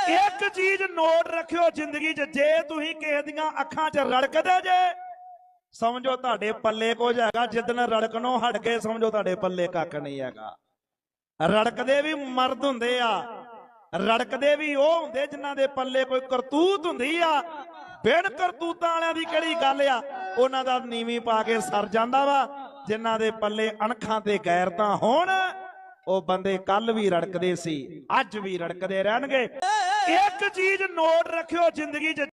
एक चीज नोट रखियो जिंदगी च, जे तुसीं किसे दियां अखां च रड़कदे जे समझो तुहाडे पल्ले कुछ हैगा, जिदन रड़कनों हट गए समझो तुहाडे पल्ले कख नहीं हैगा। रड़कदे भी मर्द हुंदे आ, रड़कदे भी ओह हुंदे जिन्हां दे पल्ले कोई करतूत हुंदी आ। बिन करतूतां वालियां दी किहड़ी गल आ, उन्हां दा नीवी पा के सर जांदा वा। जिन्हां दे पल्ले अणखां ते गैरतां होण, ਉਹ ਬੰਦੇ ਕੱਲ ਵੀ ਰੜਕਦੇ ਸੀ, ਅੱਜ ਵੀ ਰੜਕਦੇ ਰਹਿਣਗੇ। ਇੱਕ ਚੀਜ਼ ਨੋਟ ਰੱਖਿਓ ਜ਼ਿੰਦਗੀ 'ਚ,